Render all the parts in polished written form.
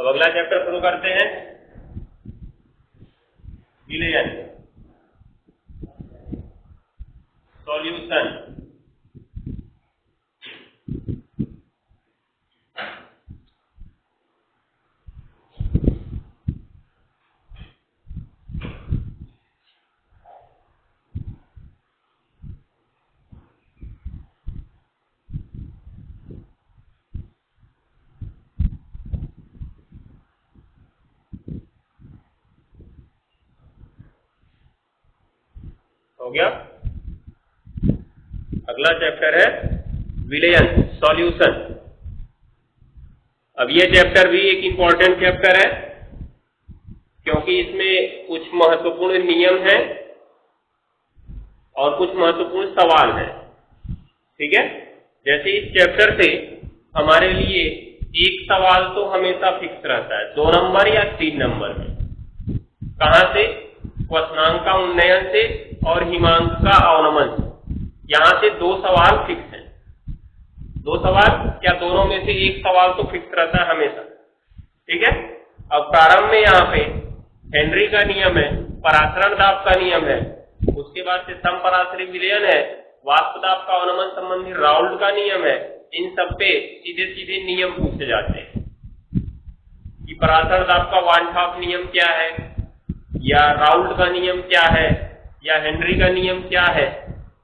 अब अगला चैप्टर शुरू करते हैं, विलयन, सॉल्यूशन। हो गया। अगला चैप्टर है विलयन, सॉल्यूशन। अब ये चैप्टर भी एक इंपॉर्टेंट चैप्टर है क्योंकि इसमें कुछ महत्वपूर्ण नियम हैं और कुछ महत्वपूर्ण सवाल हैं। ठीक है, जैसे इस चैप्टर से हमारे लिए एक सवाल तो हमेशा फिक्स रहता है, 2 नंबर या 3 नंबर में। कहां से? क्वथनांक का उन्नयन से और हिमांक का अवनमन से। यहां से 2 सवाल फिक्स हैं। 2 सवाल क्या, दोनों में से एक सवाल तो फिक्स रहता है हमेशा। ठीक है, अब प्रारंभ में यहाँ पे हेनरी का नियम है, परासरण दाब का नियम है, उसके बाद से समपरासरी विलयन है, वाष्प दाब का अवनमन संबंधी राउल्ट का नियम है। इन सब पे सीधे सीधे नियम पूछे जाते हैं कि परासरण दाब का वानठॉप नियम क्या है, या राउल्ट का नियम क्या है, या हेनरी का नियम क्या है।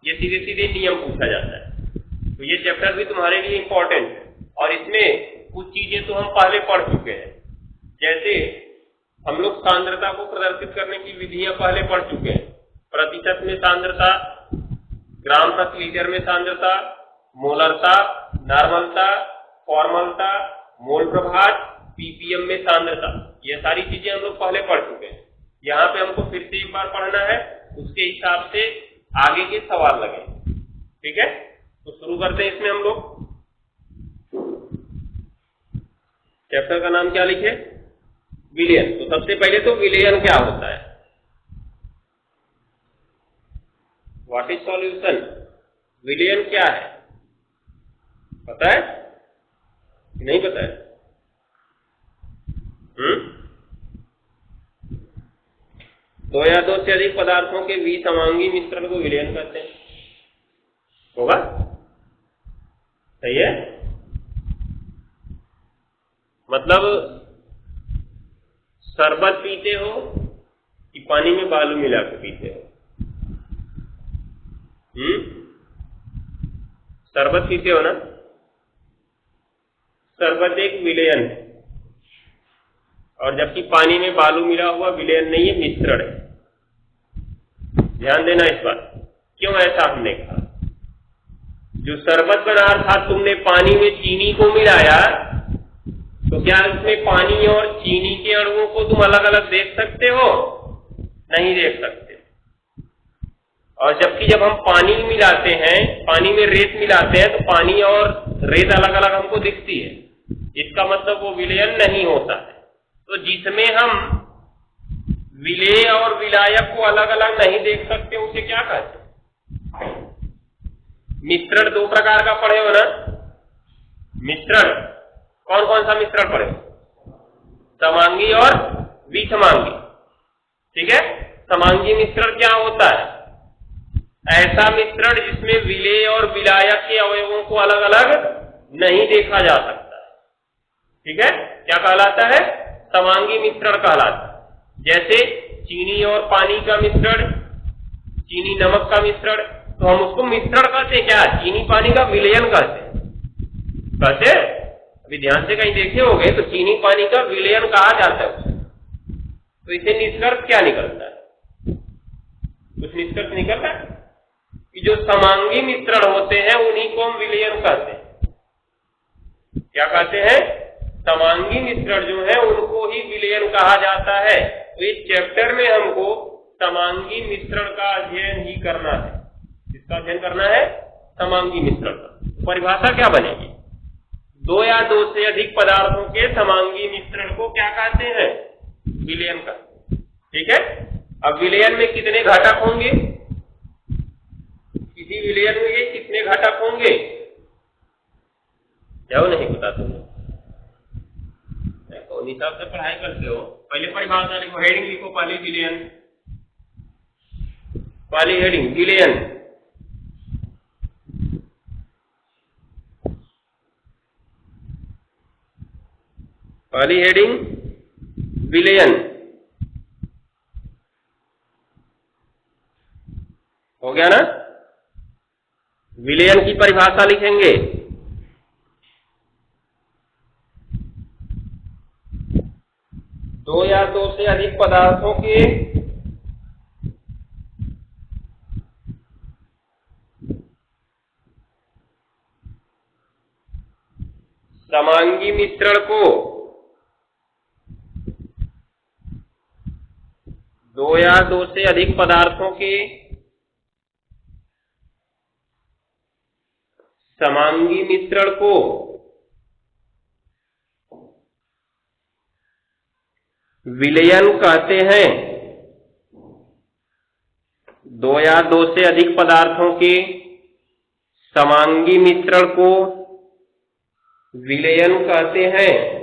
ये सीधे सीधे नियम पूछा जाता है। तो ये चैप्टर भी तुम्हारे लिए इंपॉर्टेंट है और इसमें कुछ चीजें तो हम पहले पढ़ चुके हैं। जैसे हम लोग सांद्रता को प्रदर्शित करने की विधियां पहले पढ़ चुके हैं। प्रतिशत में सांद्रता, ग्राम प्रति लीटर में सांद्रता, मोलरता, नॉर्मलता, फॉर्मलता, मोल प्रभार, पीपीएम में सांद्रता, ये सारी चीजें हम लोग पहले पढ़ चुके हैं। यहाँ पे हमको फिर से एक बार पढ़ना है, उसके हिसाब से आगे के सवाल लगे। ठीक है, तो शुरू करते हैं। इसमें हम लोग चैप्टर का नाम क्या लिखे? विलयन। तो सबसे पहले तो विलयन क्या होता है? What is solution? विलयन क्या है, पता है कि नहीं पता है? 2 या 2 से अधिक पदार्थों के विसमांगी मिश्रण को विलयन कहते हैं। होगा? सही है। मतलब शरबत पीते हो कि पानी में बालू मिला के पीते हो? शरबत पीते हो ना? शरबत एक विलयन है, और जबकि पानी में बालू मिला हुआ विलयन नहीं है, मिश्रण है। ध्यान देना इस बात। क्यों ऐसा हमने कहा? जो शरबत बना था, तुमने पानी में चीनी को मिलाया, तो क्या उसमें पानी और चीनी के अणुओं को तुम अलग अलग देख सकते हो? नहीं देख सकते। और जबकि जब हम पानी मिलाते हैं, पानी में रेत मिलाते हैं, तो पानी और रेत अलग अलग हमको दिखती है। इसका मतलब वो विलयन नहीं होता है। तो जिसमें हम विलेय और विलायक को अलग अलग नहीं देख सकते, उसे क्या कहते हैं? मिश्रण 2 प्रकार का पढ़े हो ना? मिश्रण कौन कौन सा मिश्रण पढ़े? समांगी और विसमांगी। ठीक है, समांगी मिश्रण क्या होता है? ऐसा मिश्रण जिसमें विलेय और विलायक के अवयवों को अलग अलग नहीं देखा जा सकता। ठीक है, क्या कहलाता है? समांगी मिश्रण कहलाता है। जैसे चीनी और पानी का मिश्रण, चीनी नमक का मिश्रण, तो हम उसको मिश्रण कहते हैं क्या? चीनी पानी का विलयन कहते हैं। अभी ध्यान से कहीं देखे होंगे तो चीनी पानी का विलयन कहा जाता है। तो इसे निष्कर्ष क्या निकलता है? कुछ निष्कर्ष निकलता है कि जो समांगी मिश्रण होते हैं उन्हीं को हम विलयन कहते हैं। क्या कहते हैं? समांगी मिश्रण जो है उनको ही विलयन कहा जाता है। तो इस चैप्टर में हमको समांगी मिश्रण का अध्ययन ही करना है। किसका अध्ययन करना है? समांगी मिश्रण का। परिभाषा क्या बनेगी? 2 या 2 से अधिक पदार्थों के समांगी मिश्रण को क्या कहते हैं? विलयन कहते हैं। ठीक है, अब विलयन में कितने घटक होंगे? किसी विलयन में कितने घटक होंगे? क्या वो नहीं पता तुम्हें? हिसाब से पढ़ाई करते हो, पहले परिभाषा लिखो, हेडिंग लिखो, पहली विलयन, पहली हेडिंग विलयन, पहली हेडिंग विलयन। हो गया ना? विलयन की परिभाषा लिखेंगे। दो या दो से अधिक पदार्थों के समांगी मिश्रण को, दो या दो से अधिक पदार्थों के समांगी मिश्रण को विलयन कहते हैं। दो या दो से अधिक पदार्थों के समांगी मिश्रण को विलयन कहते हैं।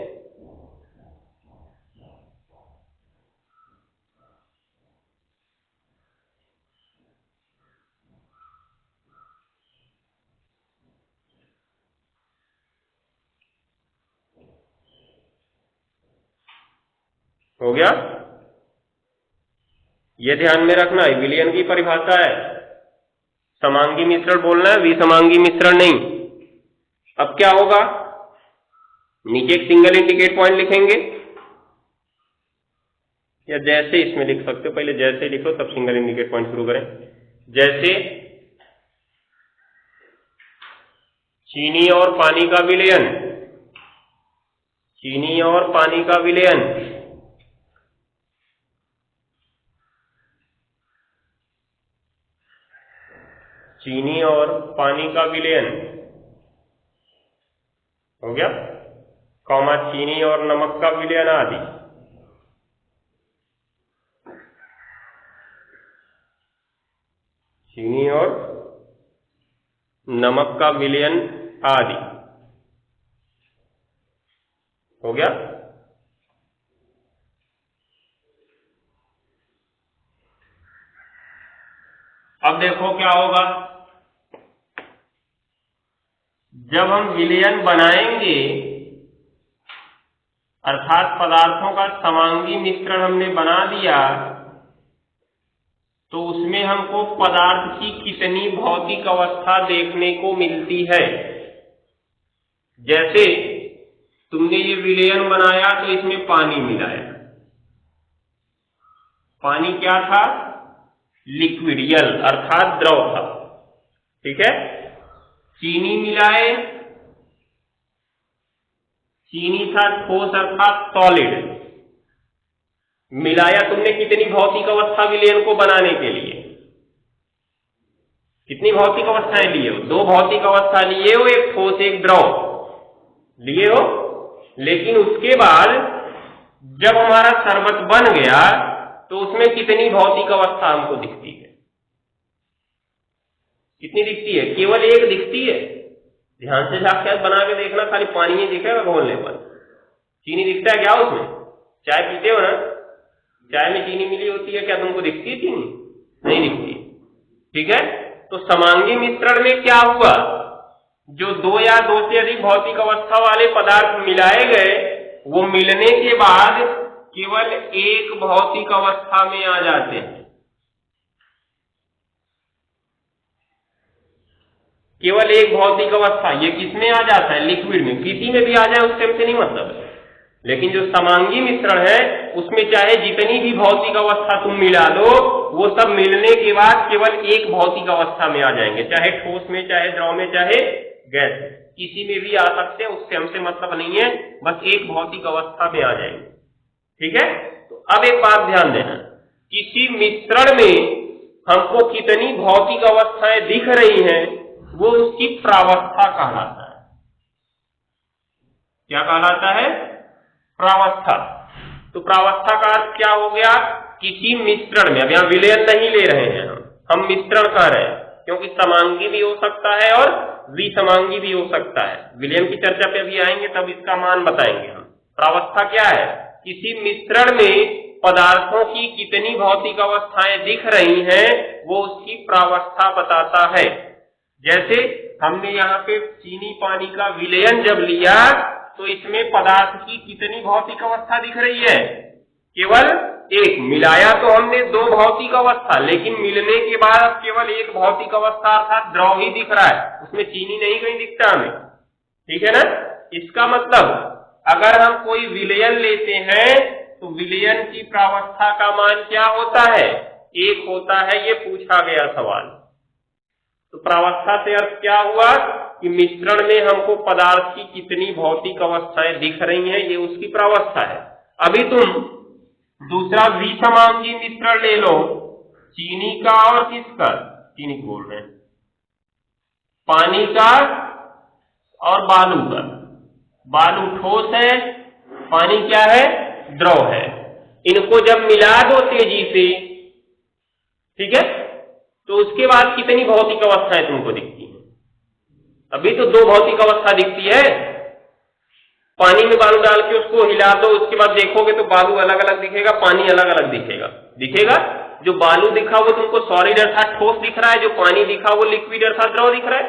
हो गया? ये ध्यान में रखना है, विलयन की परिभाषा है, समांगी मिश्रण बोलना है, विसमांगी मिश्रण नहीं। अब क्या होगा? नीचे एक सिंगल इंडिकेट पॉइंट लिखेंगे, या जैसे इसमें लिख सकते हो, पहले जैसे लिखो तब सिंगल इंडिकेट पॉइंट शुरू करें। जैसे चीनी और पानी का विलयन, चीनी और पानी का विलयन, चीनी और पानी का विलयन। हो गया? कॉमा चीनी और नमक का विलयन आदि। चीनी और नमक का विलयन आदि। हो गया? अब देखो क्या होगा, जब हम विलयन बनाएंगे, अर्थात पदार्थों का समांगी मिश्रण हमने बना दिया, तो उसमें हमको पदार्थ की कितनी भौतिक अवस्था देखने को मिलती है। जैसे तुमने ये विलयन बनाया तो इसमें पानी मिलाया, पानी क्या था? लिक्विड, जल अर्थात द्रव था। ठीक है? चीनी मिलाए, चीनी था ठोस अर्थात सॉलिड। मिलाया तुमने कितनी भौतिक अवस्था विलयन को बनाने के लिए? कितनी भौतिक अवस्थाएं लिए हो? दो भौतिक अवस्था लिए हो, एक ठोस एक द्रव लिए हो। लेकिन उसके बाद जब हमारा शरबत बन गया तो उसमें कितनी भौतिक अवस्था हमको दिखती है? कितनी दिखती है? केवल एक दिखती है। ध्यान से साक्षात बना के देखना, खाली पानी ही दिखेगा घोलने पर। चीनी दिखता है क्या उसमें? चाय पीते हो ना, चाय में चीनी मिली होती है, क्या तुमको दिखती है चीनी? नहीं दिखती। ठीक है? तो समांगी मिश्रण में क्या हुआ? जो दो या दो से अधिक भौतिक अवस्था वाले पदार्थ मिलाए गए, वो मिलने के बाद केवल एक भौतिक अवस्था में आ जाते हैं। केवल एक भौतिक अवस्था। ये किसमें आ जाता है? लिक्विड में। किसी में भी आ जाए उससे हमसे नहीं मतलब है। लेकिन जो समांगी मिश्रण है उसमें चाहे जितनी भी भौतिक अवस्था तुम मिला दो, वो सब मिलने के बाद केवल एक भौतिक अवस्था में आ जाएंगे, चाहे ठोस में, चाहे द्रव में, चाहे गैस में। किसी में भी आ सकते हैं, उससे हमसे मतलब नहीं है, बस एक भौतिक अवस्था में आ जाएंगे। ठीक है? तो अब एक बात ध्यान देना, किसी मिश्रण में हमको कितनी भौतिक अवस्थाएं दिख रही हैं, वो उसकी प्रावस्था कहलाता है। क्या कहलाता है? प्रावस्था। तो प्रावस्था का अर्थ क्या हो गया? किसी मिश्रण में, अब यहां विलयन नहीं ले रहे हैं हम मिश्रण कह रहे हैं, क्योंकि समांगी भी हो सकता है और विसमांगी भी हो सकता है। विलयन की चर्चा पे अभी आएंगे तब इसका मान बताएंगे हम। प्रावस्था क्या है? किसी मिश्रण में पदार्थों की कितनी भौतिक अवस्थाएं दिख रही हैं वो उसकी प्रावस्था बताता है। जैसे हमने यहाँ पे चीनी पानी का विलयन जब लिया तो इसमें पदार्थ की कितनी भौतिक अवस्था दिख रही है? केवल एक। मिलाया तो हमने दो भौतिक अवस्था, लेकिन मिलने के बाद अब केवल एक भौतिक अवस्था अर्थात द्रव ही दिख रहा है, उसमें चीनी नहीं कहीं दिखता हमें। ठीक है ना? इसका मतलब अगर हम कोई विलयन लेते हैं तो विलयन की प्रावस्था का मान क्या होता है? एक होता है, ये पूछा गया सवाल। तो प्रावस्था से अर्थ क्या हुआ कि मिश्रण में हमको पदार्थ की कितनी भौतिक अवस्थाएं दिख रही हैं, ये उसकी प्रावस्था है। अभी तुम दूसरा विसमांगी मिश्रण ले लो, चीनी का और किसका? चीनी बोल रहे हैं, पानी का और बालू का। बालू ठोस है, पानी क्या है? द्रव है। इनको जब मिला दो तेजी से, ठीक है, तो उसके बाद कितनी भौतिक अवस्थाएं तुमको दिखती हैं? अभी तो दो भौतिक अवस्था दिखती है। पानी में बालू डाल के उसको हिला दो, उसके बाद देखोगे तो बालू अलग अलग दिखेगा, पानी अलग अलग दिखेगा। जो बालू दिखा वो तुमको सॉलिड अर्थात ठोस दिख रहा है, जो पानी दिखा वो लिक्विड अर्थात द्रव दिख रहा है।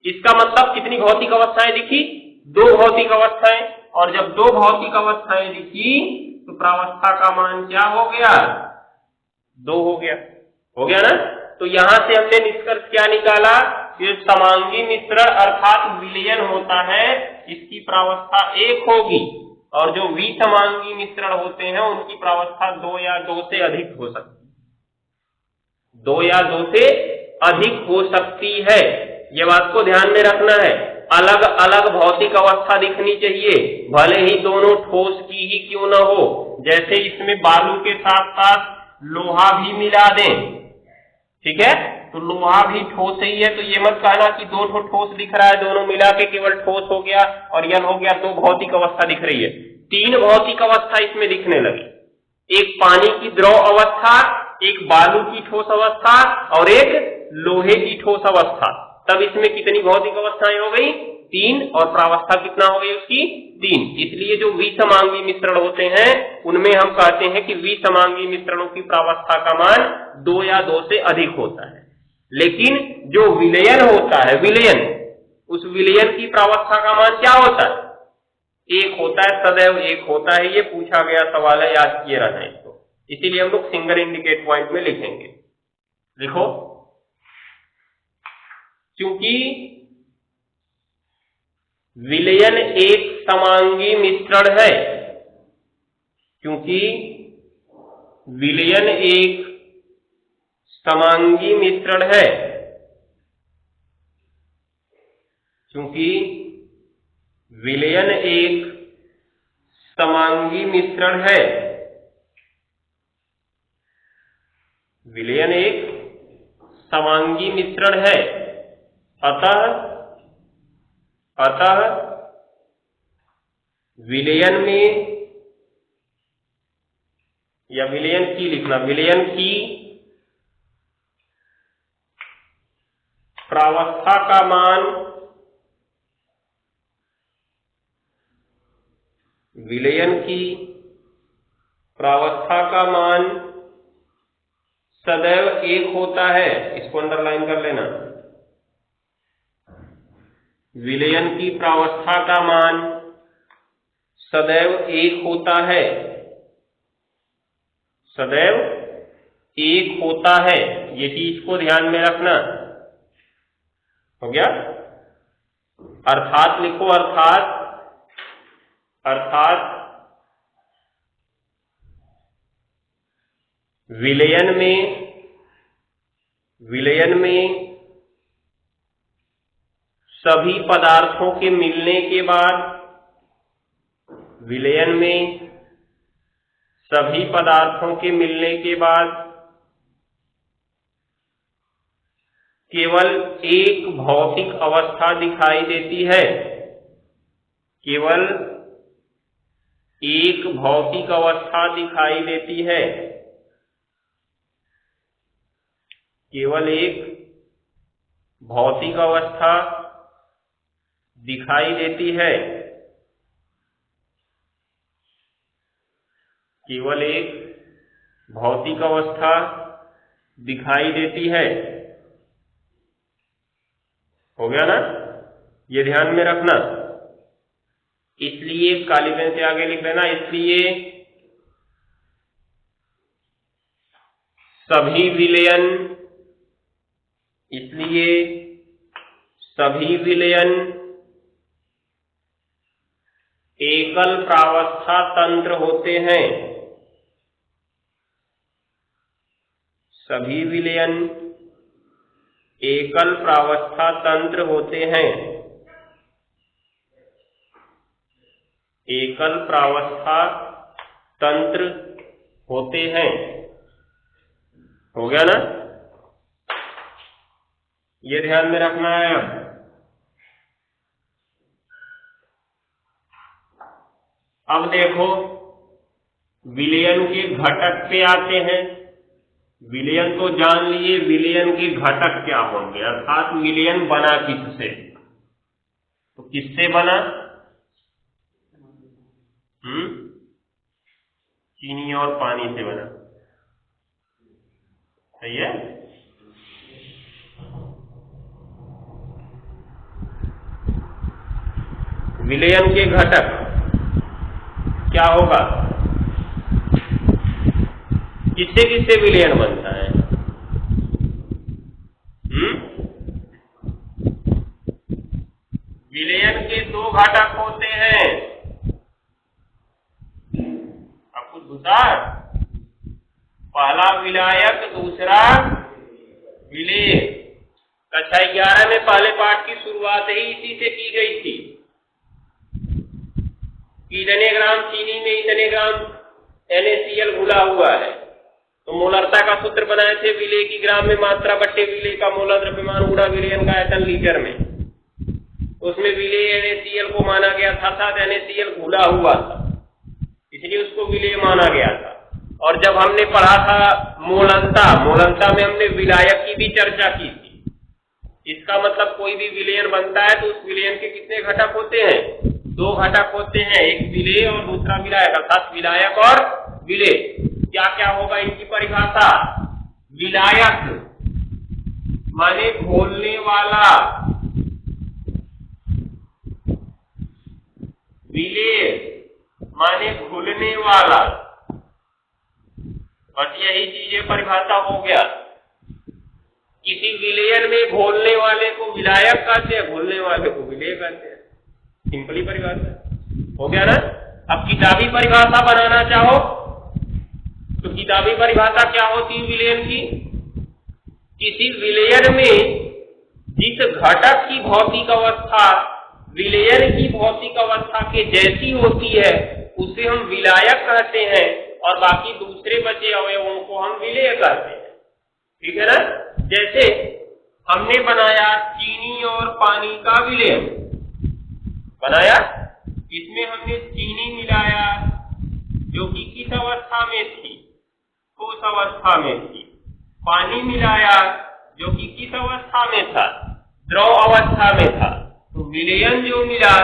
इसका मतलब कितनी भौतिक अवस्थाएं दिखी? दो भौतिक अवस्थाएं। और जब दो भौतिक अवस्थाएं दिखी तो प्रावस्था का मान क्या हो गया? 2 हो गया ना? तो यहां से हमने निष्कर्ष क्या निकाला? ये समांगी मिश्रण अर्थात विलयन होता है, इसकी प्रावस्था 1 होगी, और जो विसमांगी मिश्रण होते हैं उनकी प्रावस्था 2 या 2 से अधिक हो सकती है। 2 या 2 से अधिक हो सकती है, ये बात को ध्यान में रखना है। अलग अलग भौतिक अवस्था दिखनी चाहिए, भले ही दोनों ठोस की ही क्यों न हो। जैसे इसमें बालू के साथ साथ लोहा भी मिला दें, ठीक है, तो लोहा भी ठोस ही है, तो ये मत कहना कि 2 ठोस दिख रहा है, दोनों मिला के केवल ठोस हो गया और यह हो गया 2 भौतिक अवस्था दिख रही है। 3 भौतिक अवस्था इसमें दिखने लगी, एक पानी की द्रव अवस्था, एक बालू की ठोस अवस्था और एक लोहे की ठोस अवस्था। तब इसमें कितनी भौतिक अवस्थाएं हो गई? 3, और प्रावस्था कितना हो गई उसकी? 3। इसलिए जो विसमांगी मिश्रण होते हैं उनमें हम कहते हैं कि विसमांगी मिश्रणों की प्रावस्था का मान 2 या 2 से अधिक होता है। लेकिन जो विलयन होता है, विलयन, उस विलयन की प्रावस्था का मान क्या होता है? 1 होता है, सदैव 1 होता है। ये पूछा गया सवाल है, याद किए रहना है इसको। इसीलिए हम लोग सिंगल इंडिकेट पॉइंट में लिखेंगे। लिखो, क्योंकि विलयन एक समांगी मिश्रण है, क्योंकि विलयन एक समांगी मिश्रण है, क्योंकि विलयन एक समांगी मिश्रण है, विलयन एक समांगी मिश्रण है। अतः विलयन में, या विलयन की लिखना, विलयन की प्रावस्था का मान, विलयन की प्रावस्था का मान सदैव 1 होता है। इसको अंडरलाइन कर लेना। विलयन की प्रावस्था का मान सदैव 1 होता है, सदैव 1 होता है। ये चीज को ध्यान में रखना। हो गया? अर्थात लिखो, अर्थात विलयन में सभी पदार्थों के मिलने के बाद, विलयन में सभी पदार्थों के मिलने के बाद केवल एक भौतिक अवस्था दिखाई देती है, केवल एक भौतिक अवस्था दिखाई देती है, केवल एक भौतिक अवस्था दिखाई देती है। केवल एक भौतिक अवस्था दिखाई देती है। हो गया ना, ये ध्यान में रखना। इसलिए काली पेन से आगे लिख लेना, इसलिए सभी विलयन एकल प्रावस्था तंत्र होते हैं। सभी विलयन एकल प्रावस्था तंत्र होते हैं। एकल प्रावस्था तंत्र होते हैं। हो गया ना, ये ध्यान में रखना है। अब देखो विलयन के घटक पे आते हैं। विलयन तो जान लिए, विलयन के घटक क्या होंगे, अर्थात विलयन बना किससे? तो किससे बना? चीनी और पानी से बना। सही है। विलयन के घटक क्या होगा? किससे किससे विलयन बनता है? विलयन के दो घटक होते हैं। अब कुछ घुसा? पहला विलायक, दूसरा विलेय। कक्षा 11 में पहले पाठ की शुरुआत ही इसी से की गई थी। इतने ग्राम चीनी में इतने ग्राम NaCl घुला हुआ है, तो मोलरता का सूत्र बनाए थे विलेय की ग्राम में मात्रा बट्टे विलेय का मोलर द्रव्यमान गुणा विलयन का आयतन लीटर में। उसमें विलेय NaCl को माना गया था, NaCl घुला हुआ था, इसलिए उसको विलेय माना गया था। और जब हमने पढ़ा था मोलनता में हमने विलायक की भी चर्चा की थी। इसका मतलब कोई भी विलयन बनता है तो उस विलयन के कितने घटक होते हैं? दो घटक होते हैं, एक विलेय और दूसरा विलायक, अर्थात विलायक और विलेय। क्या क्या होगा इनकी परिभाषा? विलायक माने घोलने वाला, विलेय माने घुलने वाला। बस यही चीजें परिभाषा हो गया। किसी विलयन में घोलने वाले को विलायक कहते हैं, घुलने वाले को विलेय कहते हैं। सिंपली परिभाषा हो गया ना। अब किताबी परिभाषा बनाना चाहो तो किताबी परिभाषा क्या होती है विलयन की? किसी विलयन में जिस घटक की भौतिक अवस्था विलयन की भौतिक अवस्था के जैसी होती है उसे हम विलायक कहते हैं, और बाकी दूसरे बचे अवयवों को हम विलेय कहते हैं। ठीक है ना। जैसे हमने बनाया चीनी और पानी का विलयन बनाया, इसमें हमने चीनी मिलाया जो कि किस अवस्था में थी? ठोस अवस्था में थी। पानी मिलाया जो कि किस अवस्था में था? द्रव अवस्था में था। तो विलयन जो मिला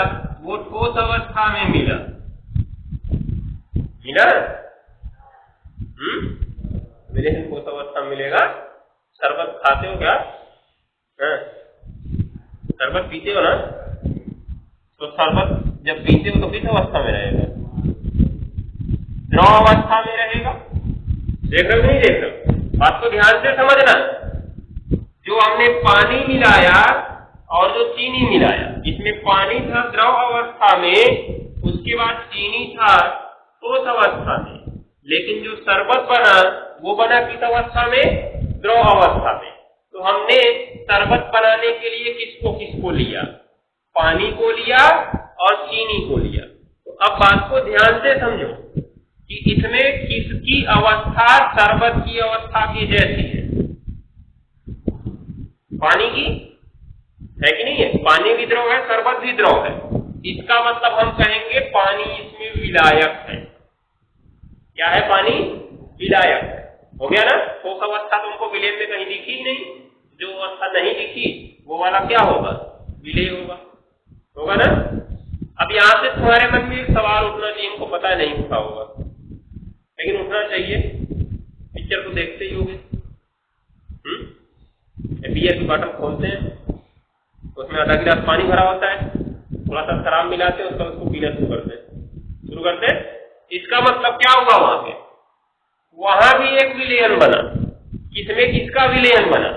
वो ठोस अवस्था में मिला। विलयन ठोस अवस्था मिलेगा। शरबत खाते हो क्या? शरबत पीते हो ना? तो शरबत जब पीते हो तो किस अवस्था में रहेगा? द्रव अवस्था में रहेगा। देख रहे हो नहीं देख रहे हो? बात को ध्यान से समझना। जो हमने पानी मिलाया और जो चीनी मिलाया, इसमें पानी था द्रव अवस्था में, उसके बाद चीनी था ठोस अवस्था में, लेकिन जो शरबत बना वो बना किस अवस्था में? द्रव अवस्था में। तो हमने शरबत बनाने के लिए किसको लिया? पानी को लिया और चीनी को लिया। तो अब बात को ध्यान से समझो कि इसमें किसकी अवस्था शरबत की अवस्था की जैसी है? पानी की है कि नहीं है? पानी भी द्रव है, शरबत भी द्रव है। इसका मतलब हम कहेंगे पानी इसमें विलायक है। क्या है? पानी विलायक है। हो गया ना। ठोस अवस्था तुमको विलयन में कहीं दिखी ही नहीं। जो अवस्था नहीं दिखी वो वाला क्या होगा? विलेय होगा ना। अब यहां से तुम्हारे मन में एक सवाल उठना चाहिए, हमको पता नहीं उठा होगा। उठना चाहिए, पिक्चर तो देखते ही होंगे। बियर की बॉटल खोलते हैं, उसमें आधा गिलास पानी भरा होता है, थोड़ा सा शराब मिलाते हैं, उसको पीना शुरू करते हैं। इसका मतलब क्या हुआ वहां पे? वहां भी एक विलेयन बना। किसमें किसका विलेयन बना?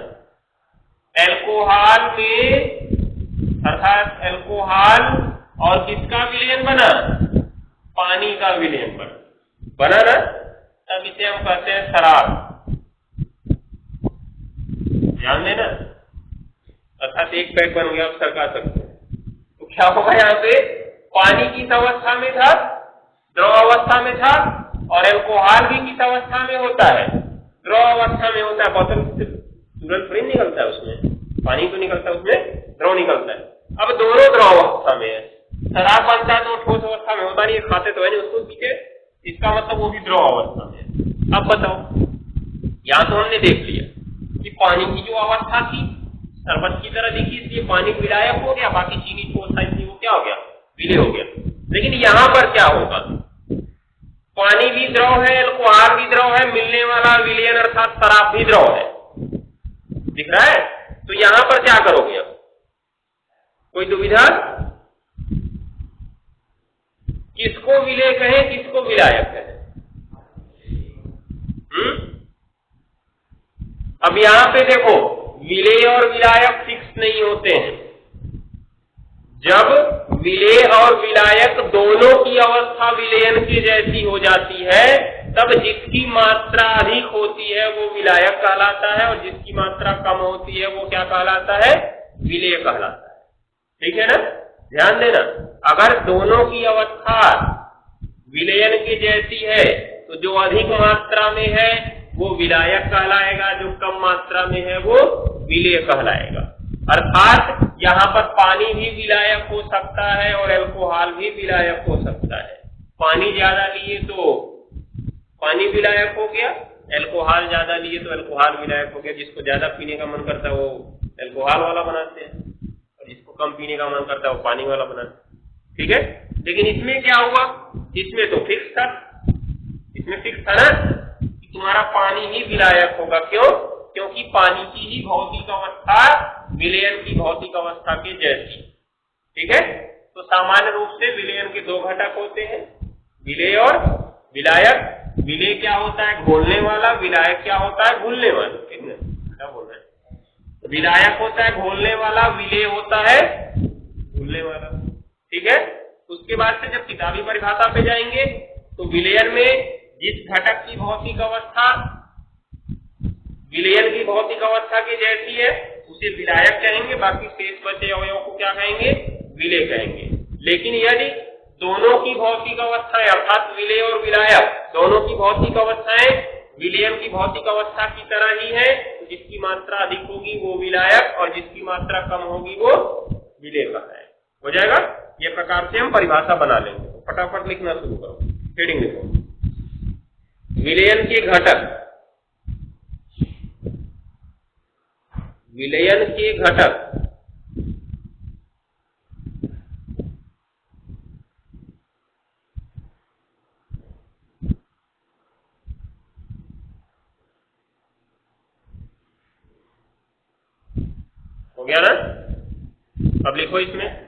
अल्कोहल में, अर्थात अल्कोहल और किसका विलेयन बना? पानी का विलेयन बना ना, तब इसे हम कहते हैं शराब। ध्यान देना, अर्थात एक पैक बन गया, आप सरका सकते हैं। तो क्या होगा यहाँ पे? पानी किस अवस्था में था? द्रव अवस्था में था, और अल्कोहल भी किस अवस्था में होता है? द्रव अवस्था में होता है। बोतल तुरंत थोड़ी निकलता है, उसमें पानी तो निकलता है, उसमें द्रव निकलता है। अब दोनों द्रव अवस्था में है। शराब बनता है तो ठोस अवस्था में होता नहीं, खाते तो है नहीं उसको पीछे, इसका मतलब वो भी द्रव अवस्था में है। अब बताओ, यहाँ तो हमने देख लिया कि पानी की जो अवस्था थी शरबत की तरह दिखी, इसलिए पानी विलायक हो गया, बाकी चीनी ठोस था इसलिए वो क्या हो गया? विलेय हो गया। लेकिन यहाँ पर क्या होगा? पानी भी द्रव है, अल्कोहल भी द्रव है, मिलने वाला विलयन अर्थात शराब भी द्रव है। दिख रहा है? तो यहां पर क्या करोगे? अब कोई दुविधा? किसको विलेय कहें, किसको विलायक कहें? अब यहां पे देखो, विलेय और विलायक फिक्स नहीं होते हैं। जब विलेय और विलायक दोनों की अवस्था विलयन की जैसी हो जाती है, तब जिसकी मात्रा अधिक होती है वो विलायक कहलाता है, और जिसकी मात्रा कम होती है वो क्या कहलाता है? विलेय कहलाता है। ठीक है ना? ध्यान देना, अगर दोनों की अवस्था विलयन की जैसी है तो जो अधिक मात्रा में है वो विलायक कहलाएगा, जो कम मात्रा में है वो विलेय कहलाएगा। अर्थात यहाँ पर पानी भी विलायक हो सकता है और अल्कोहल भी विलायक हो सकता है। पानी ज्यादा लिए तो पानी विलायक हो गया, अल्कोहल ज्यादा लिए तो अल्कोहल विलायक हो गया। जिसको ज्यादा पीने का मन करता है वो अल्कोहल वाला बनाते हैं, और जिसको कम पीने का मन करता है वो पानी वाला बनाते हैं। ठीक है? लेकिन इसमें क्या हुआ? इसमें तो फिक्स था, इसमें फिक्स था ना कि तुम्हारा पानी ही विलायक होगा। क्यों? क्योंकि पानी की ही भौतिक अवस्था विलयन की भौतिक अवस्था के जैसी। ठीक है? तो सामान्य रूप से विलयन के दो घटक होते हैं, विलेय और विलायक। विलेय क्या होता है? घोलने वाला। विलायक क्या होता है? घुलने वाला। क्या बोल रहे हैं? विलायक होता है घोलने वाला, विलेय होता है घुलने वाला। ठीक है? उसके बाद से जब किताबी परिभाषा पे जाएंगे तो विलयन में जिस घटक की भौतिक अवस्था विलयन की भौतिक अवस्था की जैसी है उसे विलायक कहेंगे, बाकी शेष बचे अवयव को क्या कहेंगे? विलेय कहेंगे। लेकिन यदि दोनों की भौतिक अवस्थाएं अर्थात विलेय और विलायक दोनों की भौतिक अवस्थाएं विलयन की भौतिक अवस्था की तरह ही है, तो जिसकी मात्रा अधिक होगी वो विलायक और जिसकी मात्रा कम होगी वो विलेय कहलाएगा। हो जाएगा? ये प्रकार से हम परिभाषा बना लेंगे। फटाफट लिखना शुरू करो, हेडिंग लिखो। विलयन के घटक, विलयन के घटक हो गया ना? अब लिखो इसमें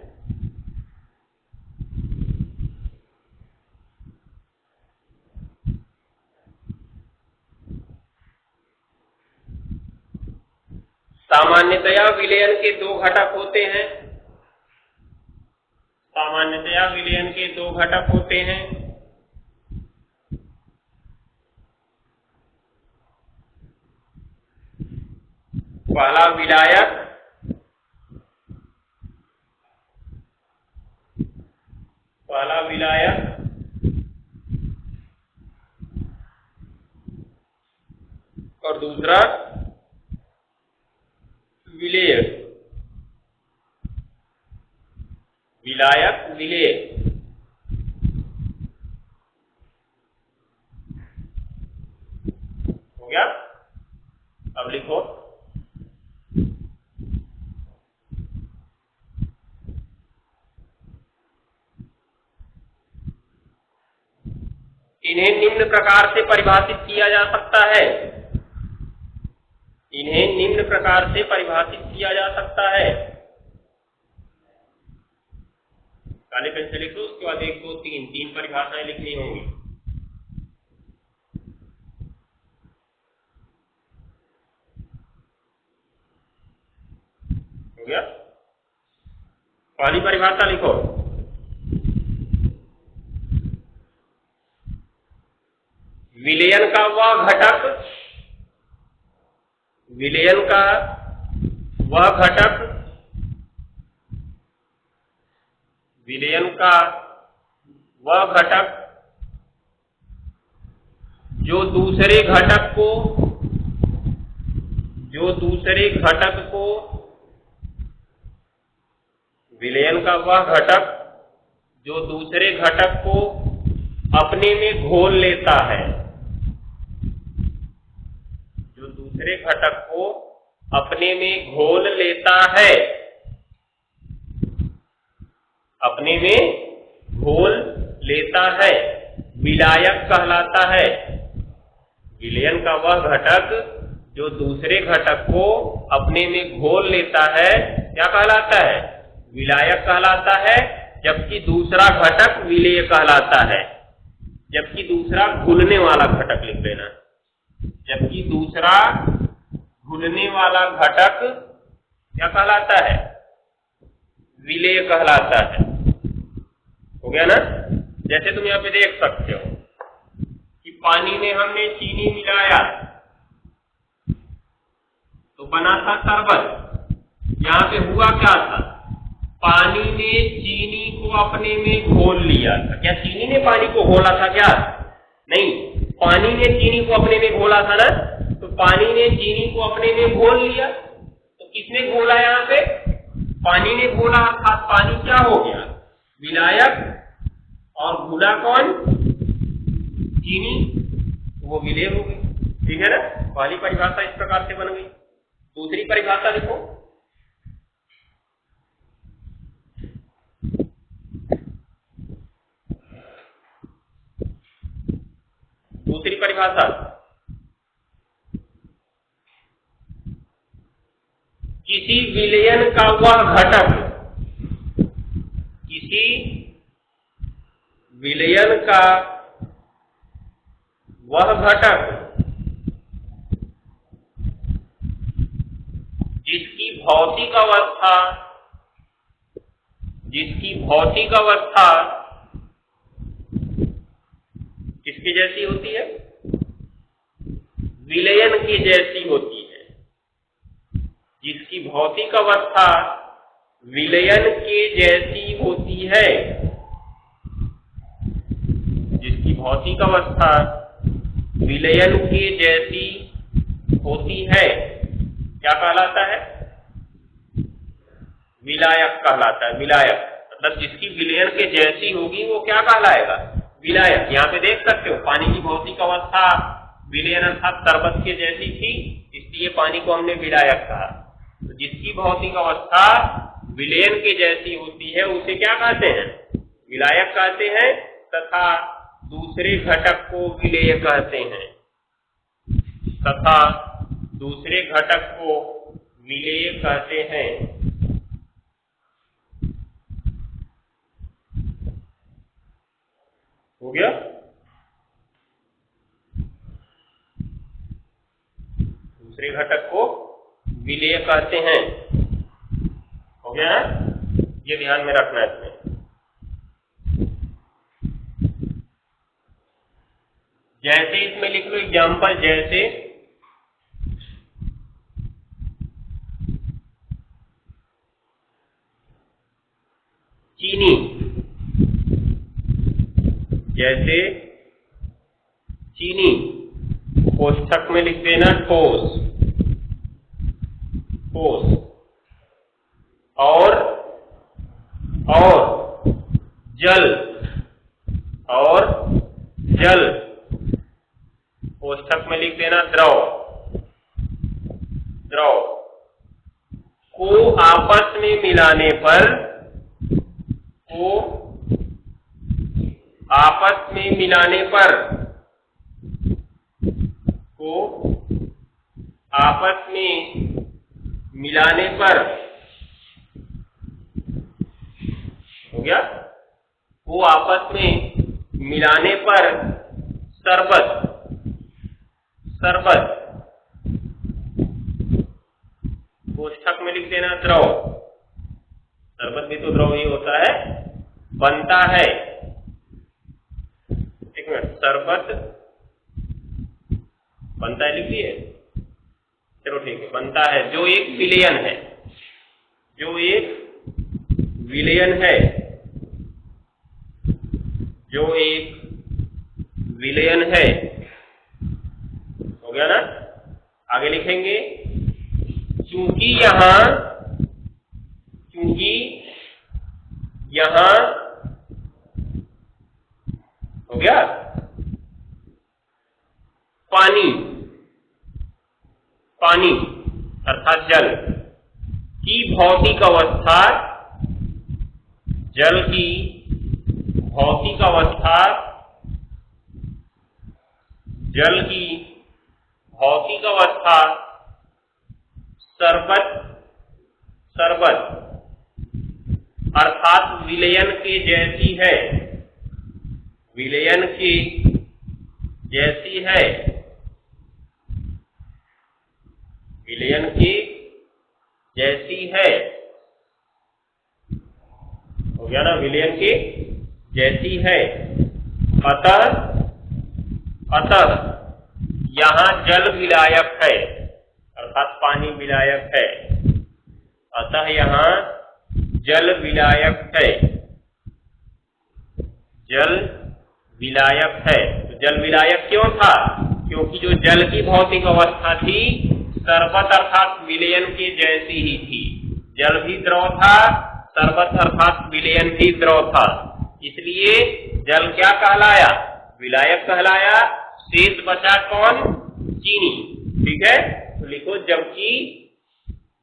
सामान्यतया विलयन के दो घटक होते हैं। सामान्यतया विलयन के दो घटक होते हैं। पहला विलायक, पहला विलायक और दूसरा विलेय। विलायक विलेय। हो गया? अब लिखो इन्हें निम्न प्रकार से परिभाषित किया जा सकता है, इन्हें निम्न प्रकार से परिभाषित किया जा सकता है। काले पेन से लिखो, उसके बाद 1 2 3 परिभाषाएं लिखनी होंगी। हो गया? पहली परिभाषा लिखो, विलयन का वह घटक, विलयन का वह घटक, विलयन का वह घटक जो दूसरे घटक को, जो दूसरे घटक को, विलयन का वह घटक जो दूसरे घटक को अपने में घोल लेता है, जो दूसरे घटक को अपने में घोल लेता है, अपने में घोल लेता है, विलायक कहलाता है। विलयन का वह घटक जो दूसरे घटक को अपने में घोल लेता है क्या कहलाता है? विलायक कहलाता है, जबकि दूसरा घटक विलेय कहलाता है। जबकि दूसरा घुलने वाला घटक लिख लेना, जबकि दूसरा घुलने वाला घटक क्या कहलाता है? विलेय कहलाता है। हो गया ना? जैसे तुम यहाँ पे देख सकते हो कि पानी में हमने चीनी मिलाया तो बना था शरबत। यहाँ पे हुआ क्या था? पानी ने चीनी को अपने में घोल लिया था। क्या चीनी ने पानी को घोला था क्या? नहीं, पानी ने चीनी को अपने में घोला था ना। तो पानी ने चीनी को अपने में घोल लिया, तो किसने घोला? यहाँ पे पानी ने घोला, अर्थात पानी क्या हो गया? विलायक। और घुला कौन? चीनी, वो विलेय हो गई। ठीक है ना? पहली परिभाषा इस प्रकार से बन गई। दूसरी परिभाषा लिखो, दूसरी परिभाषा, किसी विलयन का वह घटक, किसी विलयन का वह घटक जिसकी भौतिक अवस्था, जिसकी भौतिक अवस्था किसकी जैसी होती है? विलयन की जैसी होती है। जिसकी भौतिक अवस्था विलयन के जैसी होती है, जिसकी भौतिक अवस्था विलयन के जैसी होती है, क्या कहलाता है? विलायक कहलाता है। विलायक मतलब जिसकी विलयन के जैसी होगी वो क्या कहलाएगा? विलायक। यहाँ पे देख सकते हो पानी की भौतिक अवस्था विलयन अर्थात शरबत के जैसी थी, इसलिए पानी को हमने विलायक कहा। तो जिसकी भौतिक अवस्था विलयन के जैसी होती है उसे क्या कहते हैं? विलायक कहते हैं, तथा दूसरे घटक को विलेय कहते हैं, तथा दूसरे घटक को विलेय कहते हैं। हो गया? दूसरे घटक को विलेय कहते हैं। हो गया? ये ध्यान में रखना है इसमें। जैसे इसमें लिख लो एग्जाम्पल, जैसे चीनी, जैसे चीनी, कोष्ठक में लिख देना ठोस, ठोस। और जल, और जल, कोष्ठक में लिख देना द्रव, द्रव। को आपस में मिलाने पर, को आपस में मिलाने पर को आपस में मिलाने पर हो गया, को आपस में मिलाने पर शरबत, शरबत कोष्ठक में लिख देना द्रव, शरबत भी तो द्रव ही होता है, बनता है। एक मिनट, शरबत बनता है लिख दिए, चलो ठीक है, बनता है, जो एक विलयन है, जो एक विलयन है, जो एक विलयन है, हो गया ना। आगे लिखेंगे क्योंकि यहां हो गया पानी, पानी अर्थात जल की भौतिक अवस्था, जल की भौतिक अवस्था, जल की भौतिक अवस्था शरबत, शरबत अर्थात विलयन के जैसी है, विलयन की जैसी है, विलयन की जैसी है, हो गया ना, विलयन की जैसी है। अतः, अतः यहां जल विलायक है, अर्थात पानी विलायक है, अतः यहां जल विलायक है, जल विलायक है। तो जल विलायक क्यों था? क्योंकि जो जल की भौतिक अवस्था थी शरबत अर्थात विलयन के जैसी ही थी, जल भी द्रव था, शरबत अर्थात विलयन भी द्रव था, इसलिए जल क्या कहलाया? विलायक कहलाया। शेष बचा कौन? चीनी। ठीक है, तो लिखो जबकि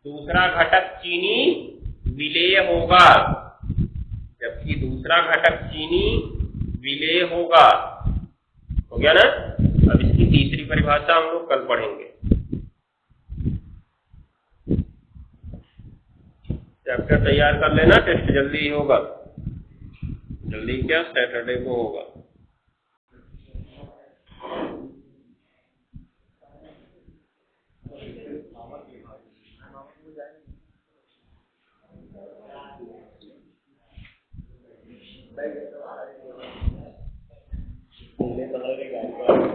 दूसरा घटक चीनी विलेय होगा, जबकि दूसरा घटक चीनी विलेय होगा, हो गया ना। अब इसकी तीसरी परिभाषा हम लोग कल पढ़ेंगे। चैप्टर तैयार कर लेना, टेस्ट जल्दी ही होगा, जल्दी क्या सैटरडे को होगा। गाड़ी